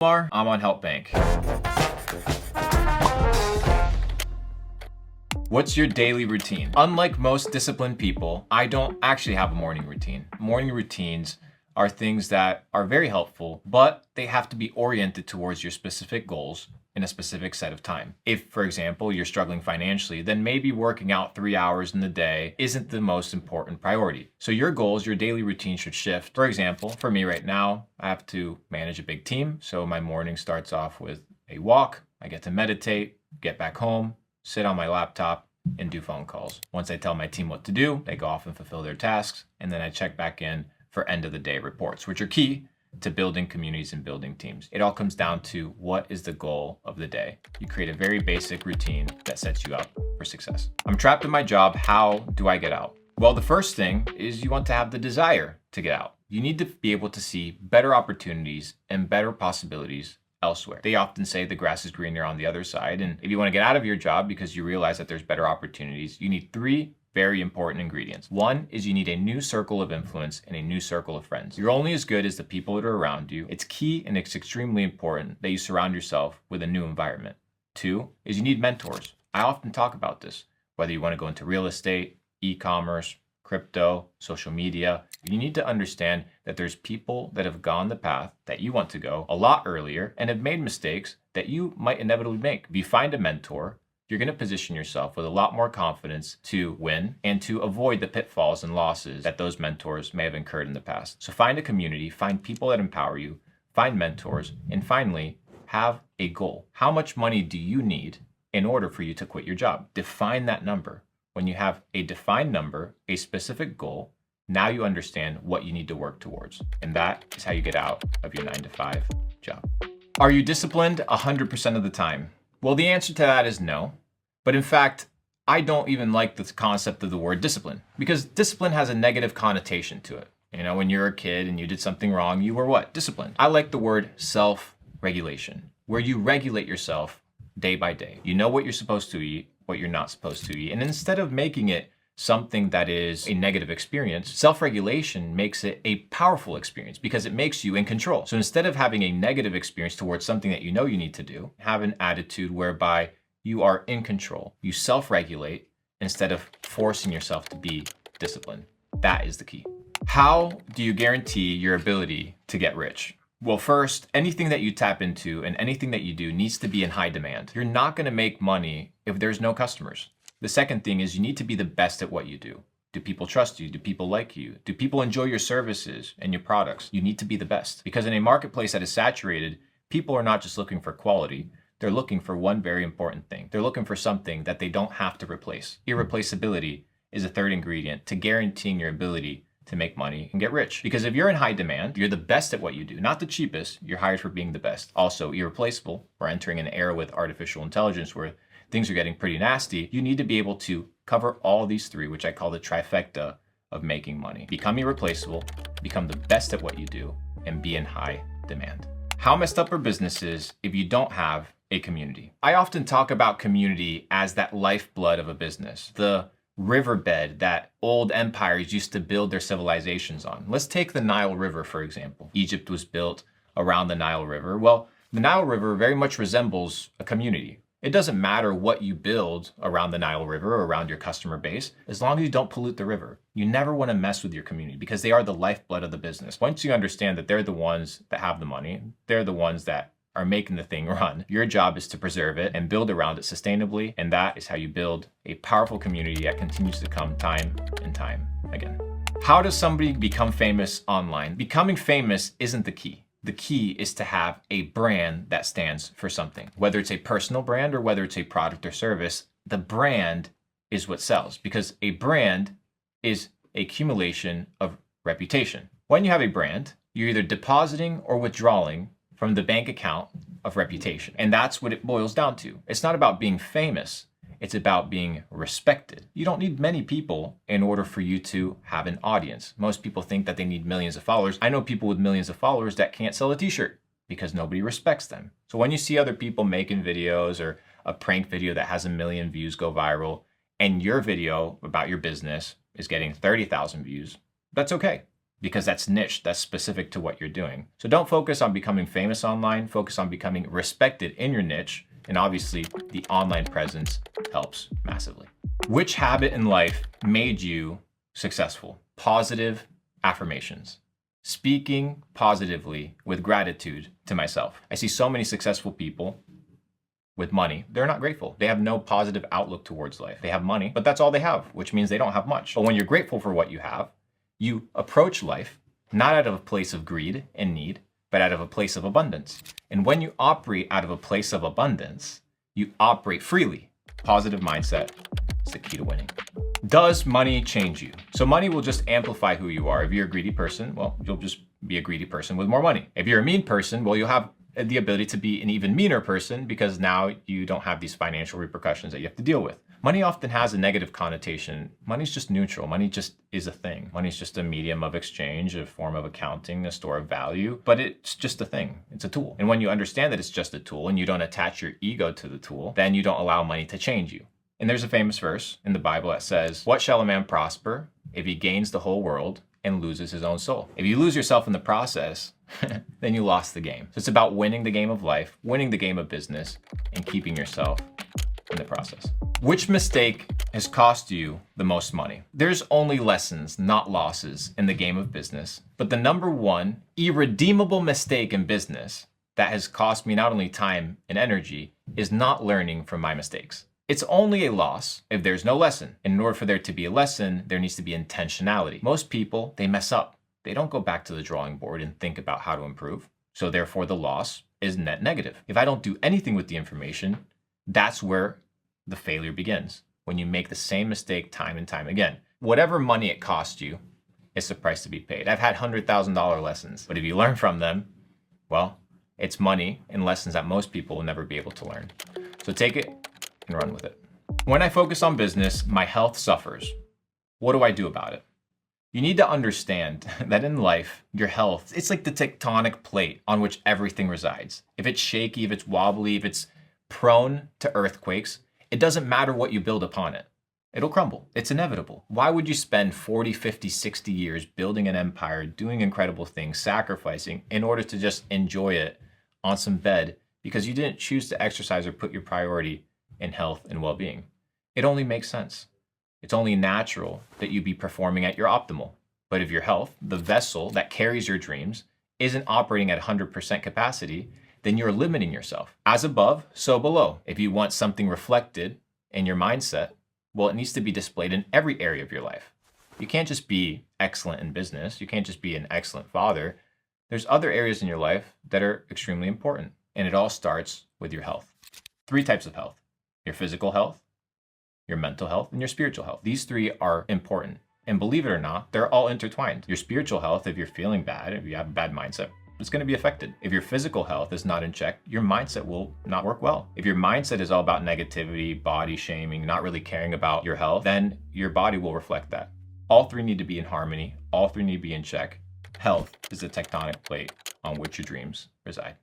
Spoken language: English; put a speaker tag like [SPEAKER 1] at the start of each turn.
[SPEAKER 1] Belmar, I'm on Help Bank. What's your daily routine? Unlike most disciplined people, I don't actually have a morning routine. Morning routines are things that are very helpful, but they have to be oriented towards your specific goals in a specific set of time. If, for example, you're struggling financially, then maybe working out 3 hours in the day isn't the most important priority. So your goals, your daily routine should shift. For example, for me right now, I have to manage a big team. So my morning starts off with a walk. I get to meditate, get back home, sit on my laptop, and do phone calls. Once I tell my team what to do, they go off and fulfill their tasks. And then I check back in for end of the day reports, which are key to building communities and building teams. It all comes down to what is the goal of the day. You create a very basic routine that sets you up for success. I'm trapped in my job. How do I get out? Well, the first thing is you want to have the desire to get out. You need to be able to see better opportunities and better possibilities elsewhere. They often say the grass is greener on the other side. And if you want to get out of your job because you realize that there's better opportunities, you need 3 very important ingredients. One is you need a new circle of influence and a new circle of friends. You're only as good as the people that are around you. It's key and it's extremely important that you surround yourself with a new environment. 2 is you need mentors. I often talk about this, whether you want to go into real estate, e-commerce, crypto, social media. You need to understand that there's people that have gone the path that you want to go a lot earlier and have made mistakes that you might inevitably make. If you find a mentor, you're going to position yourself with a lot more confidence to win and to avoid the pitfalls and losses that those mentors may have incurred in the past. So find a community, find people that empower you, find mentors, and finally, have a goal. How much money do you need in order for you to quit your job? Define that number. When you have a defined number, a specific goal, now you understand what you need to work towards. And that is how you get out of your 9-to-5 job. Are you disciplined 100% of the time? Well, the answer to that is no. But in fact, I don't even like the concept of the word discipline because discipline has a negative connotation to it. You know, when you're a kid and you did something wrong, you were what? Disciplined. I like the word self-regulation, where you regulate yourself day by day. You know what you're supposed to eat, what you're not supposed to eat. And instead of making it something that is a negative experience, self-regulation makes it a powerful experience because it makes you in control. So instead of having a negative experience towards something that you know you need to do, have an attitude whereby you are in control. You self-regulate instead of forcing yourself to be disciplined. That is the key. How do you guarantee your ability to get rich? Well, first, anything that you tap into and anything that you do needs to be in high demand. You're not going to make money if there's no customers. The second thing is you need to be the best at what you do. Do people trust you? Do people like you? Do people enjoy your services and your products? You need to be the best because in a marketplace that is saturated, people are not just looking for quality. They're looking for one very important thing. They're looking for something that they don't have to replace. Irreplaceability is a third ingredient to guaranteeing your ability to make money and get rich. Because if you're in high demand, you're the best at what you do, not the cheapest, you're hired for being the best. Also irreplaceable. We're entering an era with artificial intelligence where things are getting pretty nasty. You need to be able to cover all these 3, which I call the trifecta of making money. Become irreplaceable, become the best at what you do, and be in high demand. How messed up are businesses if you don't have a community? I often talk about community as that lifeblood of a business, the riverbed that old empires used to build their civilizations on. Let's take the Nile River, for example. Egypt was built around the Nile River. Well, the Nile River very much resembles a community. It doesn't matter what you build around the Nile River or around your customer base, as long as you don't pollute the river. You never want to mess with your community because they are the lifeblood of the business. Once you understand that they're the ones that have the money, they're the ones that are making the thing run. Your job is to preserve it and build around it sustainably. And that is how you build a powerful community that continues to come time and time again. How does somebody become famous online? Becoming famous isn't the key. The key is to have a brand that stands for something. Whether it's a personal brand or whether it's a product or service, the brand is what sells because a brand is a accumulation of reputation. When you have a brand, you're either depositing or withdrawing from the bank account of reputation. And that's what it boils down to. It's not about being famous. It's about being respected. You don't need many people in order for you to have an audience. Most people think that they need millions of followers. I know people with millions of followers that can't sell a t-shirt because nobody respects them. So when you see other people making videos or a prank video that has 1 million views go viral and your video about your business is getting 30,000 views, that's okay. because that's niche, that's specific to what you're doing. So don't focus on becoming famous online, focus on becoming respected in your niche. And obviously the online presence helps massively. Which habit in life made you successful? Positive affirmations. Speaking positively with gratitude to myself. I see so many successful people with money. They're not grateful. They have no positive outlook towards life. They have money, but that's all they have, which means they don't have much. But when you're grateful for what you have, you approach life not out of a place of greed and need, but out of a place of abundance. And when you operate out of a place of abundance, you operate freely. Positive mindset is the key to winning. Does money change you? So money will just amplify who you are. If you're a greedy person, well, you'll just be a greedy person with more money. If you're a mean person, well, you'll have the ability to be an even meaner person because now you don't have these financial repercussions that you have to deal with. Money often has a negative connotation. Money's just neutral. Money just is a thing. Money's just a medium of exchange, a form of accounting, a store of value, but it's just a thing. It's a tool. And when you understand that it's just a tool and you don't attach your ego to the tool, then you don't allow money to change you. And there's a famous verse in the Bible that says, "What shall a man prosper if he gains the whole world and loses his own soul?" If you lose yourself in the process, then you lost the game. So it's about winning the game of life, winning the game of business, and keeping yourself in the process. Which mistake has cost you the most money? There's only lessons, not losses, in the game of business. But the number one irredeemable mistake in business that has cost me not only time and energy is not learning from my mistakes. It's only a loss if there's no lesson. And in order for there to be a lesson, there needs to be intentionality. Most people, they mess up. They don't go back to the drawing board and think about how to improve. So therefore the loss is net negative. If I don't do anything with the information, that's where the failure begins. When you make the same mistake time and time again. Whatever money it costs you, it's the price to be paid. I've had $100,000 lessons, but if you learn from them, well, it's money and lessons that most people will never be able to learn. So take it and run with it. When I focus on business, my health suffers. What do I do about it? You need to understand that in life, your health, it's like the tectonic plate on which everything resides. If it's shaky, if it's wobbly, if it's prone to earthquakes, it doesn't matter what you build upon it. It'll crumble. It's inevitable. Why would you spend 40, 50, 60 years building an empire, doing incredible things, sacrificing in order to just enjoy it on some bed because you didn't choose to exercise or put your priority in health and well-being? It only makes sense. It's only natural that you be performing at your optimal. But if your health, the vessel that carries your dreams, isn't operating at 100% capacity, then you're limiting yourself. As above, so below. If you want something reflected in your mindset, well, it needs to be displayed in every area of your life. You can't just be excellent in business. You can't just be an excellent father. There's other areas in your life that are extremely important. And it all starts with your health. 3 types of health: your physical health, your mental health, and your spiritual health. These 3 are important. And believe it or not, they're all intertwined. Your spiritual health, if you're feeling bad, if you have a bad mindset, it's going to be affected. If your physical health is not in check, your mindset will not work well. If your mindset is all about negativity, body shaming, not really caring about your health, then your body will reflect that. All 3 need to be in harmony. All 3 need to be in check. Health is the tectonic plate on which your dreams reside.